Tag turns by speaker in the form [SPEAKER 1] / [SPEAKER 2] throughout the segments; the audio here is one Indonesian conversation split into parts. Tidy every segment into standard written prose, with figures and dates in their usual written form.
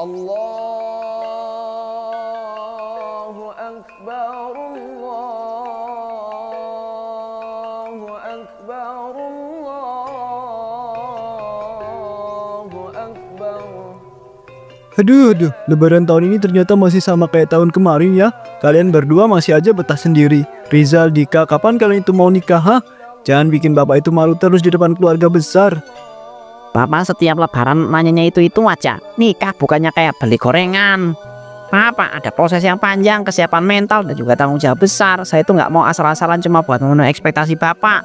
[SPEAKER 1] Allahu Akbar, Allahu Akbar, Allahu Akbar.
[SPEAKER 2] Aduh, lebaran tahun ini ternyata masih sama kayak tahun kemarin ya. Kalian berdua masih aja betah sendiri. Rizal, Dika, kapan kalian itu mau nikah, ha? Jangan bikin bapak itu malu terus di depan keluarga besar.
[SPEAKER 3] Bapak setiap lebaran nanyanya itu aja. Nikah bukannya kayak beli gorengan. Bapak ada proses yang panjang, kesiapan mental, dan juga tanggung jawab besar. Saya itu nggak mau asal-asalan cuma buat memenuhi ekspektasi Bapak.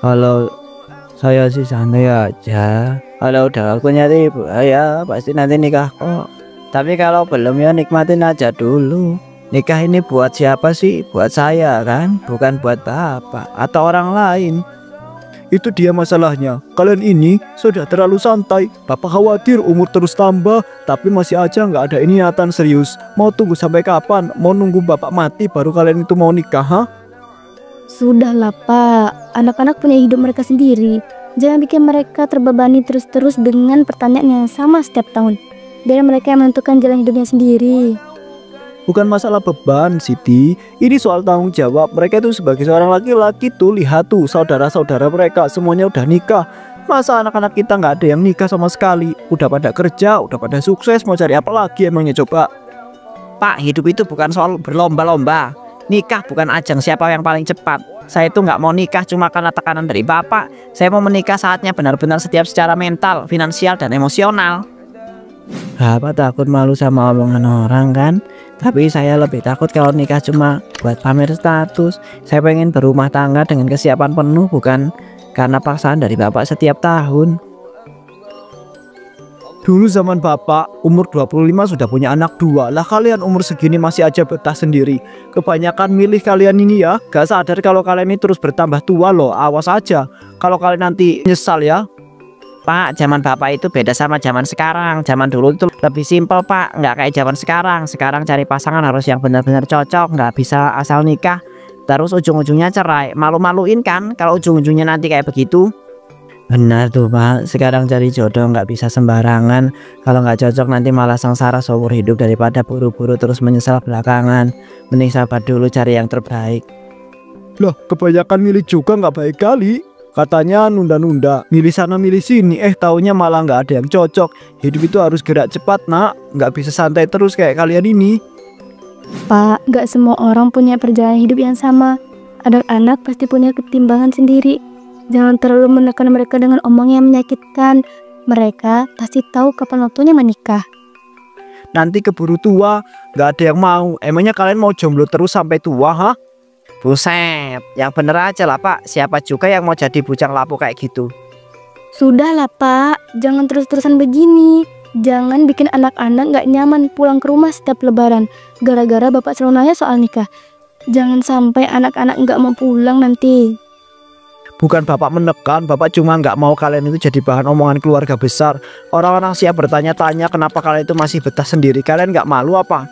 [SPEAKER 2] Kalau saya sih santai aja. Kalau udah waktunya tiba ya pasti nanti nikah kok. Tapi kalau belum ya nikmatin aja dulu. Nikah ini buat siapa sih? Buat saya kan, bukan buat bapak atau orang lain. Itu dia masalahnya. Kalian ini sudah terlalu santai. Bapak khawatir umur terus tambah, tapi masih aja nggak ada niatan serius. Mau tunggu sampai kapan? Mau nunggu bapak mati baru kalian itu mau nikah, ha?
[SPEAKER 4] Sudahlah Pak, anak-anak punya hidup mereka sendiri. Jangan bikin mereka terbebani terus-terus dengan pertanyaan yang sama setiap tahun. Biar mereka yang menentukan jalan hidupnya sendiri.
[SPEAKER 2] Bukan masalah beban, Siti. Ini soal tanggung jawab. Mereka itu sebagai seorang laki-laki tuh, lihat tuh saudara-saudara mereka semuanya udah nikah. Masa anak-anak kita nggak ada yang nikah sama sekali? Udah pada kerja, udah pada sukses, mau cari apa lagi emangnya coba?
[SPEAKER 3] Pak, hidup itu bukan soal berlomba-lomba. Nikah bukan ajang siapa yang paling cepat. Saya itu nggak mau nikah cuma karena tekanan dari Bapak. Saya mau menikah saatnya benar-benar setiap secara mental, finansial, dan emosional.
[SPEAKER 2] Bapak takut malu sama omongan orang kan? Tapi saya lebih takut kalau nikah cuma buat pamer status. Saya pengen berumah tangga dengan kesiapan penuh, bukan karena paksaan dari bapak setiap tahun. Dulu zaman bapak umur 25 sudah punya anak 2. Lah kalian umur segini masih aja betah sendiri. Kebanyakan milih kalian ini ya. Gak sadar kalau kalian ini terus bertambah tua loh. Awas aja kalau kalian nanti nyesal ya.
[SPEAKER 3] Pak, zaman Bapak itu beda sama zaman sekarang. Zaman dulu itu lebih simpel Pak, nggak kayak zaman sekarang. Sekarang cari pasangan harus yang benar-benar cocok, nggak bisa asal nikah terus ujung-ujungnya cerai. Malu-maluin kan kalau ujung-ujungnya nanti kayak begitu.
[SPEAKER 2] Benar tuh Pak, sekarang cari jodoh nggak bisa sembarangan. Kalau nggak cocok nanti malah sengsara seumur hidup daripada buru-buru terus menyesal belakangan. Mending sabar dulu cari yang terbaik. Loh, kebanyakan milih juga nggak baik kali. Katanya nunda-nunda, milih sana milih sini, taunya malah nggak ada yang cocok. Hidup itu harus gerak cepat nak, nggak bisa santai terus kayak kalian ini.
[SPEAKER 4] Pak, nggak semua orang punya perjalanan hidup yang sama. Anak-anak pasti punya ketimbangan sendiri. Jangan terlalu menekan mereka dengan omong yang menyakitkan. Mereka pasti tahu kapan waktunya menikah.
[SPEAKER 2] Nanti keburu tua, nggak ada yang mau. Emangnya kalian mau jomblo terus sampai tua, ha?
[SPEAKER 3] Buset, yang bener aja lah Pak. Siapa juga yang mau jadi bujang lapuk kayak gitu?
[SPEAKER 4] Sudahlah Pak, jangan terus-terusan begini. Jangan bikin anak-anak nggak nyaman pulang ke rumah setiap lebaran gara-gara bapak selalu nanya soal nikah. Jangan sampai anak-anak nggak mau pulang nanti.
[SPEAKER 2] Bukan bapak menekan, bapak cuma nggak mau kalian itu jadi bahan omongan keluarga besar. Orang-orang siap bertanya-tanya kenapa kalian itu masih betah sendiri. Kalian nggak malu apa?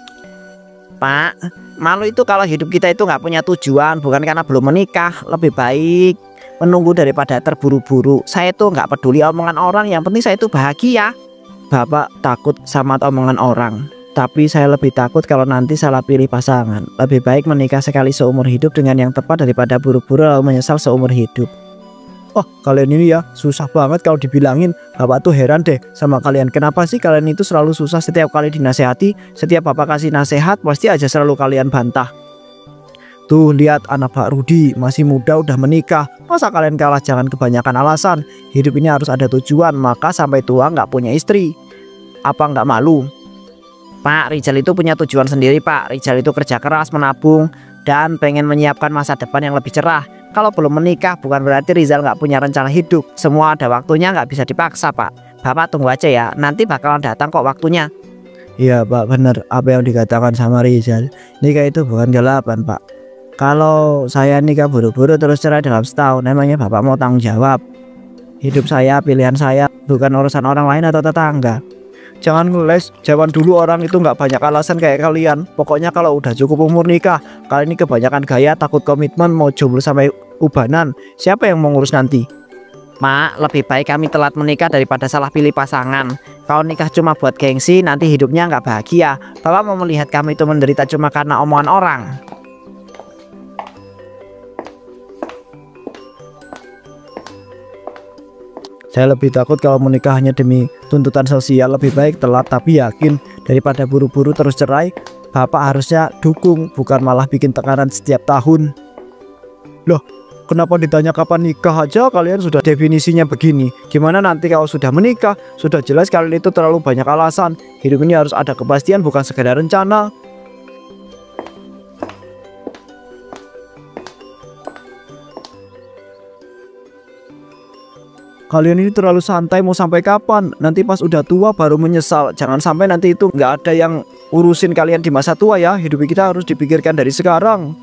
[SPEAKER 3] Pak, malu itu kalau hidup kita itu nggak punya tujuan, bukan karena belum menikah. Lebih baik menunggu daripada terburu-buru. Saya itu nggak peduli omongan orang, yang penting saya itu bahagia.
[SPEAKER 2] Bapak takut sama omongan orang, tapi saya lebih takut kalau nanti salah pilih pasangan. Lebih baik menikah sekali seumur hidup dengan yang tepat daripada buru-buru lalu menyesal seumur hidup. Oh, kalian ini ya susah banget kalau dibilangin. Bapak tuh heran deh sama kalian. Kenapa sih kalian itu selalu susah setiap kali dinasehati? Setiap bapak kasih nasihat pasti aja selalu kalian bantah. Tuh lihat anak Pak Rudi masih muda udah menikah. Masa kalian kalah? Jangan kebanyakan alasan. Hidup ini harus ada tujuan. Maka sampai tua nggak punya istri. Apa nggak malu?
[SPEAKER 3] Pak, Rizal itu punya tujuan sendiri Pak. Rizal itu kerja keras, menabung, dan pengen menyiapkan masa depan yang lebih cerah. Kalau belum menikah bukan berarti Rizal nggak punya rencana hidup. Semua ada waktunya, nggak bisa dipaksa Pak. Bapak tunggu aja ya, nanti bakalan datang kok waktunya.
[SPEAKER 2] Iya Pak, bener apa yang dikatakan sama Rizal. Nikah itu bukan gelapan Pak. Kalau saya nikah buru-buru terus cerai dalam setahun, emangnya Bapak mau tanggung jawab? Hidup saya, pilihan saya, bukan urusan orang lain atau tetangga. Jangan ngeles, zaman dulu orang itu nggak banyak alasan kayak kalian. Pokoknya kalau udah cukup umur nikah. Kali ini kebanyakan gaya, takut komitmen, mau jomblo sampai ubanan. Siapa yang mau ngurus nanti?
[SPEAKER 3] Mak, lebih baik kami telat menikah daripada salah pilih pasangan. Kalau nikah cuma buat gengsi, nanti hidupnya nggak bahagia. Bapak mau melihat kami itu menderita cuma karena omongan orang?
[SPEAKER 2] Saya lebih takut kalau menikah hanya demi tuntutan sosial. Lebih baik telat tapi yakin daripada buru-buru terus cerai. Bapak harusnya dukung, bukan malah bikin tekanan setiap tahun. Loh, kenapa ditanya kapan nikah aja kalian sudah definisinya begini? Gimana nanti kalau sudah menikah? Sudah jelas kalian itu terlalu banyak alasan. Hidup ini harus ada kepastian, bukan sekedar rencana. Kalian ini terlalu santai, mau sampai kapan? Nanti pas udah tua baru menyesal. Jangan sampai nanti itu nggak ada yang urusin kalian di masa tua ya. Hidup kita harus dipikirkan dari sekarang.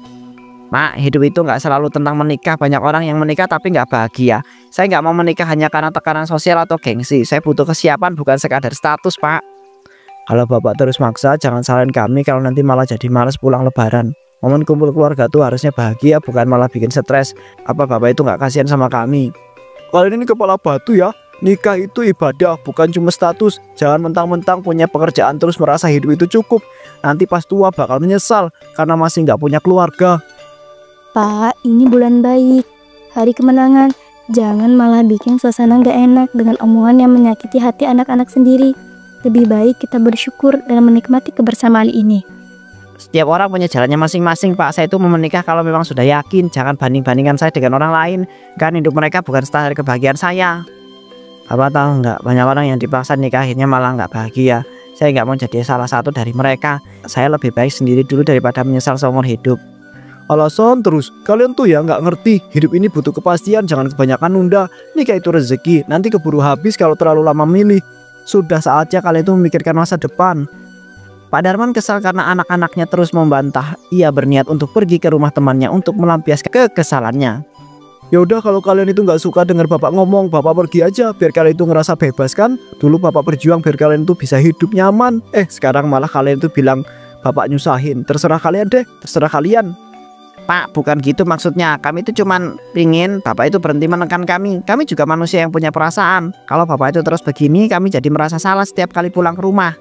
[SPEAKER 3] Mak, hidup itu nggak selalu tentang menikah. Banyak orang yang menikah tapi nggak bahagia. Saya nggak mau menikah hanya karena tekanan sosial atau gengsi. Saya butuh kesiapan, bukan sekadar status, Pak.
[SPEAKER 2] Kalau bapak terus maksa, jangan salahin kami kalau nanti malah jadi malas pulang lebaran. Momen kumpul keluarga tuh harusnya bahagia, bukan malah bikin stres. Apa bapak itu nggak kasihan sama kami? Kalian ini kepala batu ya. Nikah itu ibadah, bukan cuma status. Jangan mentang-mentang punya pekerjaan terus merasa hidup itu cukup. Nanti pas tua bakal menyesal karena masih nggak punya keluarga.
[SPEAKER 4] Pak, ini bulan baik, hari kemenangan. Jangan malah bikin suasana nggak enak dengan omongan yang menyakiti hati anak-anak sendiri. Lebih baik kita bersyukur dan menikmati kebersamaan ini.
[SPEAKER 3] Setiap orang punya jalannya masing-masing, Pak. Saya itu mau menikah kalau memang sudah yakin. Jangan banding-bandingkan saya dengan orang lain. Kan hidup mereka bukan standar kebahagiaan saya.
[SPEAKER 2] Bapak tahu nggak, banyak orang yang dipaksa nikah akhirnya malah nggak bahagia. Saya nggak mau jadi salah satu dari mereka. Saya lebih baik sendiri dulu daripada menyesal seumur hidup. Alasan terus, kalian tuh ya nggak ngerti. Hidup ini butuh kepastian, jangan kebanyakan nunda. Nikah itu rezeki, nanti keburu habis kalau terlalu lama milih. Sudah saatnya kalian itu memikirkan masa depan.
[SPEAKER 3] Pak Darman kesal karena anak-anaknya terus membantah. Ia berniat untuk pergi ke rumah temannya untuk melampiaskan kekesalannya.
[SPEAKER 2] Ya udah, kalau kalian itu nggak suka dengar bapak ngomong, bapak pergi aja biar kalian itu ngerasa bebas kan. Dulu bapak berjuang biar kalian itu bisa hidup nyaman. Sekarang malah kalian itu bilang bapak nyusahin. Terserah kalian deh, terserah kalian.
[SPEAKER 3] Pak, bukan gitu maksudnya. Kami itu cuman pingin bapak itu berhenti menekan kami. Kami juga manusia yang punya perasaan. Kalau bapak itu terus begini, kami jadi merasa salah setiap kali pulang ke rumah.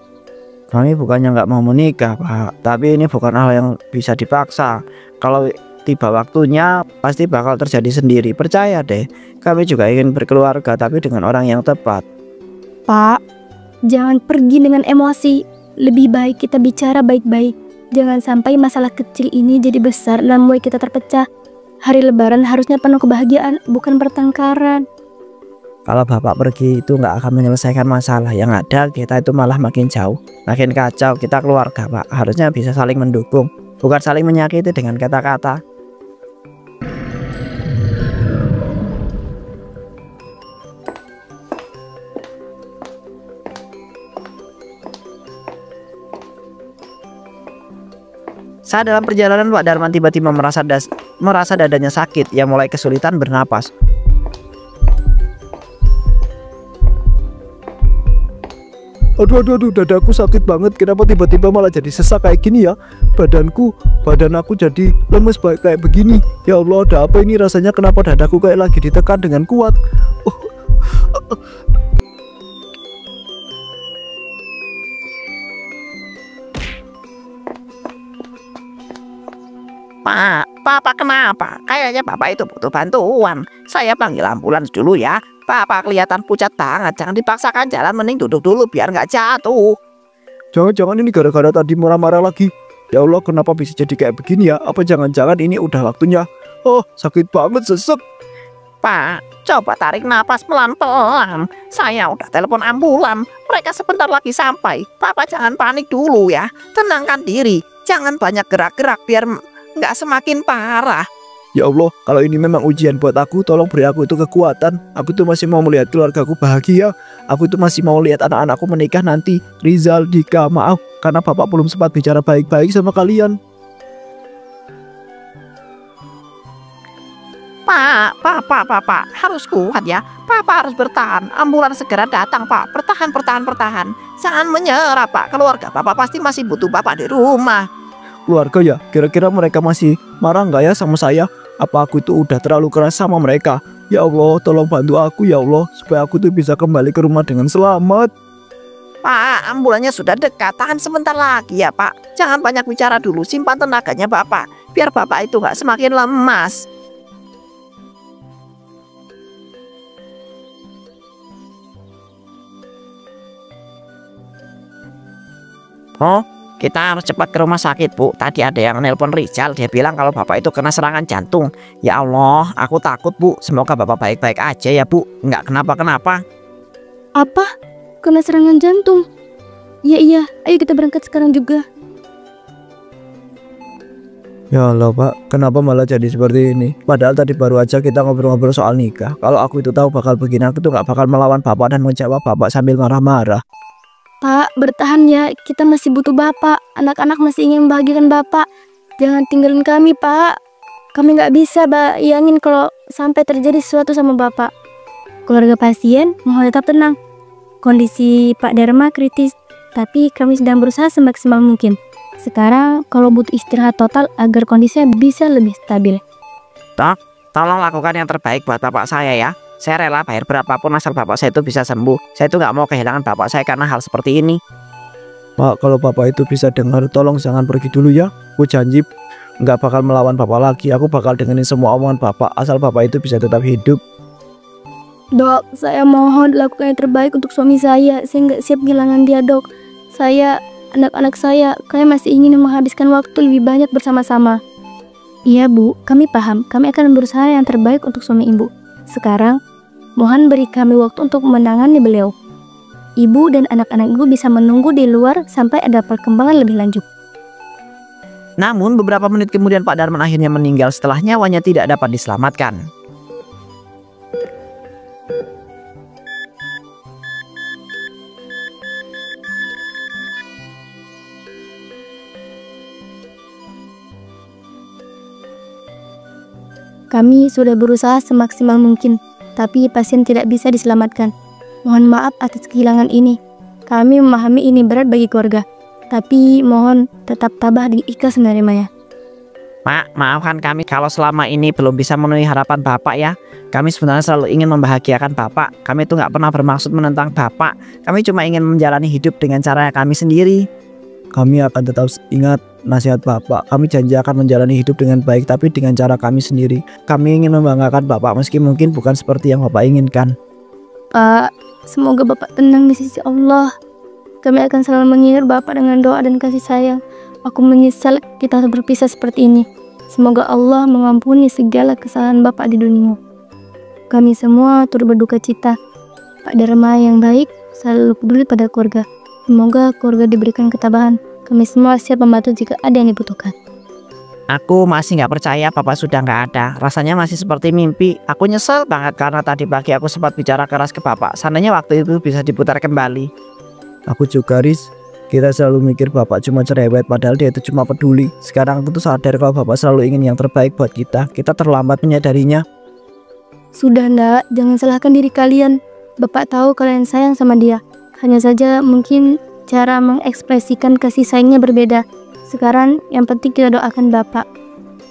[SPEAKER 2] Kami bukannya nggak mau menikah, Pak, tapi ini bukan hal yang bisa dipaksa. Kalau tiba waktunya pasti bakal terjadi sendiri. Percaya deh, kami juga ingin berkeluarga tapi dengan orang yang tepat.
[SPEAKER 4] Pak, jangan pergi dengan emosi. Lebih baik kita bicara baik-baik. Jangan sampai masalah kecil ini jadi besar dan membuat kita terpecah. Hari lebaran harusnya penuh kebahagiaan, bukan pertengkaran.
[SPEAKER 2] Kalau bapak pergi itu nggak akan menyelesaikan masalah. Yang ada kita itu malah makin jauh, makin kacau. Kita keluarga, Pak, harusnya bisa saling mendukung, bukan saling menyakiti dengan kata-kata.
[SPEAKER 3] Saat dalam perjalanan, Pak Darman tiba-tiba merasa dadanya sakit. Ia mulai kesulitan bernapas.
[SPEAKER 2] Aduh, dadaku sakit banget. Kenapa tiba-tiba malah jadi sesak kayak gini ya? Badan aku jadi lemes kayak begini. Ya Allah, ada apa ini rasanya? Kenapa dadaku kayak lagi ditekan dengan kuat?
[SPEAKER 3] Pak, Bapak kenapa? Kayaknya Bapak itu butuh bantuan. Saya panggil ambulans dulu ya. Bapak kelihatan pucat banget. Jangan dipaksakan jalan, mending duduk dulu biar nggak jatuh.
[SPEAKER 2] Jangan-jangan ini gara-gara tadi marah-marah lagi. Ya Allah, kenapa bisa jadi kayak begini ya? Apa jangan-jangan ini udah waktunya? Oh, sakit banget, sesek.
[SPEAKER 3] Pak, coba tarik napas pelan-pelan. Saya udah telepon ambulan. Mereka sebentar lagi sampai. Bapak jangan panik dulu ya. Tenangkan diri. Jangan banyak gerak-gerak biar nggak semakin parah.
[SPEAKER 2] Ya Allah, kalau ini memang ujian buat aku, tolong beri aku itu kekuatan. Aku tuh masih mau melihat keluargaku bahagia. Aku tuh masih mau lihat anak-anakku menikah nanti. Rizal, Dika, maaf karena bapak belum sempat bicara baik-baik sama kalian.
[SPEAKER 3] Pak, harus kuat ya. Papa harus bertahan. Ambulans segera datang, Pak. Bertahan. Jangan menyerah, Pak. Keluarga Bapak pasti masih butuh Bapak di rumah.
[SPEAKER 2] Keluarga ya, kira-kira mereka masih marah nggak ya sama saya? Apa aku itu udah terlalu keras sama mereka? Ya Allah, tolong bantu aku ya Allah, supaya aku tuh bisa kembali ke rumah dengan selamat.
[SPEAKER 3] Pak, ambulannya sudah dekat, tahan sebentar lagi ya Pak. Jangan banyak bicara dulu, simpan tenaganya Bapak, biar Bapak itu nggak semakin lemas. Oh, kita harus cepat ke rumah sakit Bu. Tadi ada yang nelpon Rizal, dia bilang kalau Bapak itu kena serangan jantung. Ya Allah, aku takut Bu, semoga Bapak baik-baik aja ya Bu, nggak kenapa-kenapa.
[SPEAKER 4] Apa? Kena serangan jantung? Iya, ayo kita berangkat sekarang juga.
[SPEAKER 2] Ya Allah Pak, kenapa malah jadi seperti ini? Padahal tadi baru aja kita ngobrol-ngobrol soal nikah. Kalau aku itu tahu bakal begini, aku tuh gak bakal melawan Bapak dan menjawab Bapak sambil marah-marah.
[SPEAKER 4] Pak, bertahan ya, kita masih butuh Bapak. Anak-anak masih ingin membahagiakan Bapak. Jangan tinggalin kami, Pak. Kami nggak bisa bayangin kalau sampai terjadi sesuatu sama Bapak. Keluarga pasien mohon tetap tenang. Kondisi Pak Dharma kritis, tapi kami sedang berusaha semaksimal mungkin. Sekarang kalau butuh istirahat total agar kondisinya bisa lebih stabil.
[SPEAKER 3] Tolong lakukan yang terbaik buat Bapak saya ya. Saya rela bayar berapapun asal Bapak saya itu bisa sembuh. Saya itu nggak mau kehilangan Bapak saya karena hal seperti ini.
[SPEAKER 2] Pak, kalau Bapak itu bisa dengar, tolong jangan pergi dulu ya. Aku janji nggak bakal melawan Bapak lagi. Aku bakal dengerin semua omongan Bapak asal Bapak itu bisa tetap hidup.
[SPEAKER 4] Dok, saya mohon lakukan yang terbaik untuk suami saya. Saya nggak siap kehilangan dia, Dok. Saya, anak-anak saya, kalian masih ingin menghabiskan waktu lebih banyak bersama-sama. Iya, Bu, kami paham. Kami akan berusaha yang terbaik untuk suami Ibu. Sekarang, mohon beri kami waktu untuk menangani beliau. Ibu dan anak-anak Ibu bisa menunggu di luar sampai ada perkembangan lebih lanjut.
[SPEAKER 3] Namun beberapa menit kemudian Pak Darman akhirnya meninggal setelah nyawanya tidak dapat diselamatkan.
[SPEAKER 4] Kami sudah berusaha semaksimal mungkin, tapi pasien tidak bisa diselamatkan. Mohon maaf atas kehilangan ini. Kami memahami ini berat bagi keluarga, tapi mohon tetap tabah dan ikhlas menerimanya.
[SPEAKER 3] Pak, maafkan kami kalau selama ini belum bisa memenuhi harapan Bapak ya. Kami sebenarnya selalu ingin membahagiakan Bapak. Kami itu nggak pernah bermaksud menentang Bapak. Kami cuma ingin menjalani hidup dengan cara kami sendiri.
[SPEAKER 2] Kami akan tetap ingat nasihat Bapak. Kami janji akan menjalani hidup dengan baik, tapi dengan cara kami sendiri. Kami ingin membanggakan Bapak meski mungkin bukan seperti yang Bapak inginkan.
[SPEAKER 4] Pak, semoga Bapak tenang di sisi Allah. Kami akan selalu mengingat Bapak dengan doa dan kasih sayang. Aku menyesal kita harus berpisah seperti ini. Semoga Allah mengampuni segala kesalahan Bapak di dunia. Kami semua turut berduka cita. Pak Dharma yang baik selalu peduli pada keluarga. Semoga keluarga diberikan ketabahan. Kami semua siap membantu jika ada yang dibutuhkan.
[SPEAKER 3] Aku masih nggak percaya Bapak sudah nggak ada. Rasanya masih seperti mimpi. Aku nyesel banget karena tadi pagi aku sempat bicara keras ke Bapak. Seandainya waktu itu bisa diputar kembali.
[SPEAKER 2] Aku juga, Riz. Kita selalu mikir Bapak cuma cerewet, padahal dia itu cuma peduli. Sekarang aku tuh sadar kalau Bapak selalu ingin yang terbaik buat kita. Kita terlambat menyadarinya.
[SPEAKER 4] Sudah ndak, jangan salahkan diri kalian. Bapak tahu kalian sayang sama dia. Hanya saja mungkin cara mengekspresikan kasih sayangnya berbeda. Sekarang yang penting kita doakan Bapak.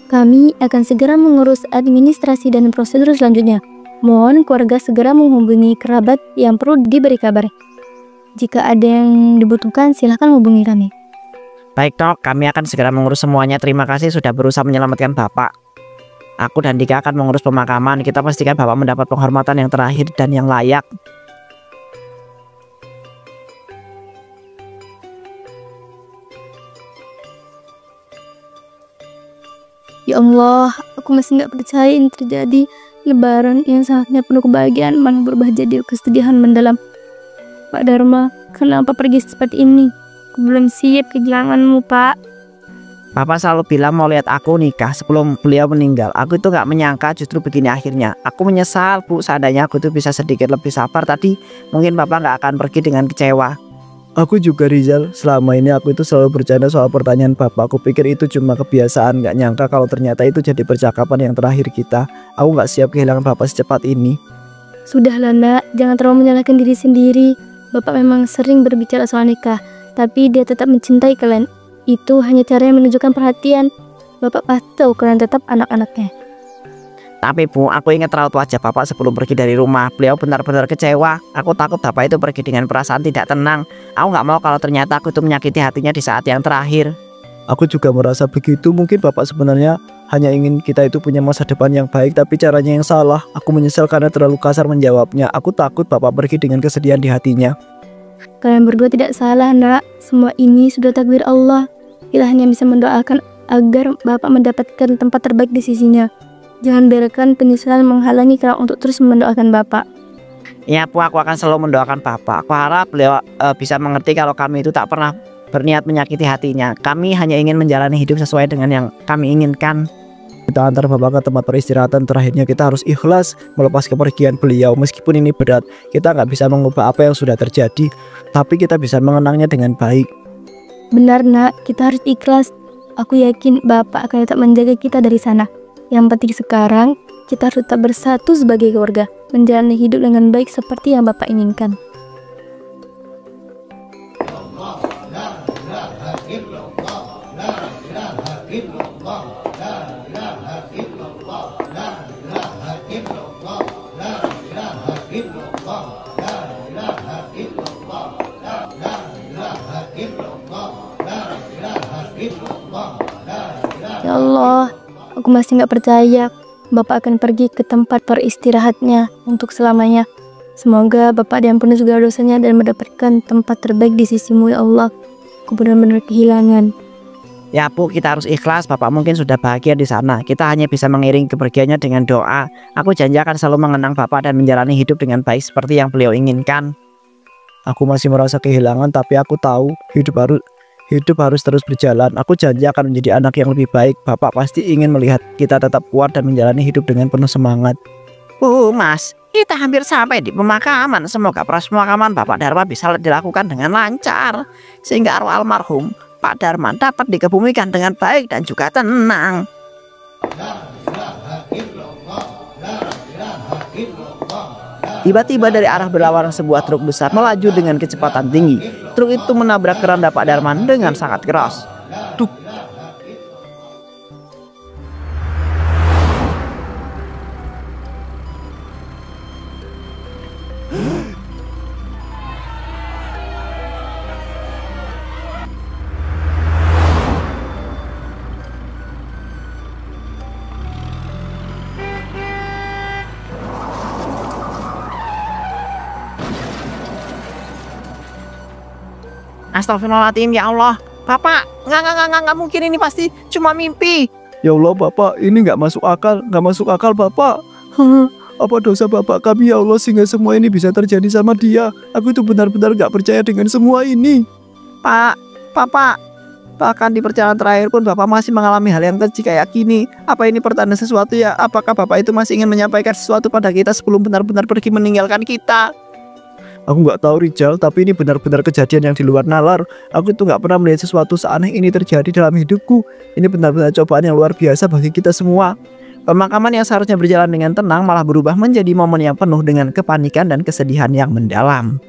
[SPEAKER 4] Kami akan segera mengurus administrasi dan prosedur selanjutnya. Mohon keluarga segera menghubungi kerabat yang perlu diberi kabar. Jika ada yang dibutuhkan silahkan hubungi kami.
[SPEAKER 3] Baik Dok, kami akan segera mengurus semuanya. Terima kasih sudah berusaha menyelamatkan Bapak. Aku dan Dika akan mengurus pemakaman. Kita pastikan Bapak mendapat penghormatan yang terakhir dan yang layak.
[SPEAKER 4] Ya Allah, aku masih nggak percaya ini terjadi. Lebaran yang sangatnya penuh kebahagiaan malah berubah jadi kesedihan mendalam. Pak Dharma, kenapa pergi seperti ini? Aku belum siap kehilanganmu, Pak.
[SPEAKER 3] Bapak selalu bilang mau lihat aku nikah sebelum beliau meninggal. Aku itu nggak menyangka justru begini akhirnya. Aku menyesal Bu, seandainya aku tuh bisa sedikit lebih sabar tadi, mungkin Bapak nggak akan pergi dengan kecewa.
[SPEAKER 2] Aku juga, Rizal. Selama ini aku itu selalu bercanda soal pertanyaan Bapak. Aku pikir itu cuma kebiasaan, nggak nyangka kalau ternyata itu jadi percakapan yang terakhir kita. Aku nggak siap kehilangan Bapak secepat ini.
[SPEAKER 4] Sudahlah nak, jangan terlalu menyalahkan diri sendiri. Bapak memang sering berbicara soal nikah, tapi dia tetap mencintai kalian. Itu hanya cara yang menunjukkan perhatian. Bapak pasti tahu kalian tetap anak-anaknya.
[SPEAKER 3] Tapi Bu, aku ingat raut wajah Bapak sebelum pergi dari rumah. Beliau benar-benar kecewa. Aku takut Bapak itu pergi dengan perasaan tidak tenang. Aku nggak mau kalau ternyata aku itu menyakiti hatinya di saat yang terakhir.
[SPEAKER 2] Aku juga merasa begitu. Mungkin Bapak sebenarnya hanya ingin kita itu punya masa depan yang baik, tapi caranya yang salah. Aku menyesal karena terlalu kasar menjawabnya. Aku takut Bapak pergi dengan kesedihan di hatinya.
[SPEAKER 4] Kalian berdua tidak salah, Nak. Semua ini sudah takdir Allah. Kita hanya bisa mendoakan agar Bapak mendapatkan tempat terbaik di sisinya. Jangan biarkan penyesalan menghalangi kita untuk terus mendoakan Bapak.
[SPEAKER 3] Ya Bu, aku akan selalu mendoakan Bapak. Aku harap beliau bisa mengerti kalau kami itu tak pernah berniat menyakiti hatinya. Kami hanya ingin menjalani hidup sesuai dengan yang kami inginkan.
[SPEAKER 2] Kita antar Bapak ke tempat peristirahatan. Terakhirnya kita harus ikhlas melepas kepergian beliau. Meskipun ini berat, kita nggak bisa mengubah apa yang sudah terjadi, tapi kita bisa mengenangnya dengan baik.
[SPEAKER 4] Benar, Nak. Kita harus ikhlas. Aku yakin Bapak akan tetap menjaga kita dari sana. Yang penting sekarang, kita harus tetap bersatu sebagai keluarga, menjalani hidup dengan baik seperti yang Bapak inginkan. Ya Allah, aku masih nggak percaya Bapak akan pergi ke tempat beristirahatnya untuk selamanya. Semoga Bapak diampuni segala dosanya dan mendapatkan tempat terbaik di sisimu, ya Allah. Aku benar-benar kehilangan.
[SPEAKER 3] Ya Bu, kita harus ikhlas. Bapak mungkin sudah bahagia di sana. Kita hanya bisa mengiring kepergiannya dengan doa. Aku janji akan selalu mengenang Bapak dan menjalani hidup dengan baik seperti yang beliau inginkan.
[SPEAKER 2] Aku masih merasa kehilangan, tapi aku tahu hidup harus terus berjalan. Aku janji akan menjadi anak yang lebih baik. Bapak pasti ingin melihat kita tetap kuat dan menjalani hidup dengan penuh semangat.
[SPEAKER 3] Bu, Mas, kita hampir sampai di pemakaman. Semoga proses pemakaman Bapak Darman bisa dilakukan dengan lancar, sehingga arwah almarhum Pak Darman dapat dikebumikan dengan baik dan juga tenang. Tiba-tiba dari arah berlawanan sebuah truk besar melaju dengan kecepatan tinggi. Truk itu menabrak keranda Pak Darman dengan sangat keras. Duk. Astagfirullahaladzim, ya Allah. Bapak, nggak mungkin, ini pasti cuma mimpi.
[SPEAKER 2] Ya Allah Bapak, ini nggak masuk akal Bapak. Apa dosa Bapak kami ya Allah sehingga semua ini bisa terjadi sama dia? Aku itu benar-benar nggak percaya dengan semua ini.
[SPEAKER 3] Bapak, bahkan di perjalanan terakhir pun Bapak masih mengalami hal yang keji kayak gini. Apa ini pertanda sesuatu ya? Apakah Bapak itu masih ingin menyampaikan sesuatu pada kita sebelum benar-benar pergi meninggalkan kita?
[SPEAKER 2] Aku nggak tahu Rijal, tapi ini benar-benar kejadian yang di luar nalar. Aku itu nggak pernah melihat sesuatu seaneh ini terjadi dalam hidupku. Ini benar-benar cobaan yang luar biasa bagi kita semua.
[SPEAKER 3] Pemakaman yang seharusnya berjalan dengan tenang malah berubah menjadi momen yang penuh dengan kepanikan dan kesedihan yang mendalam.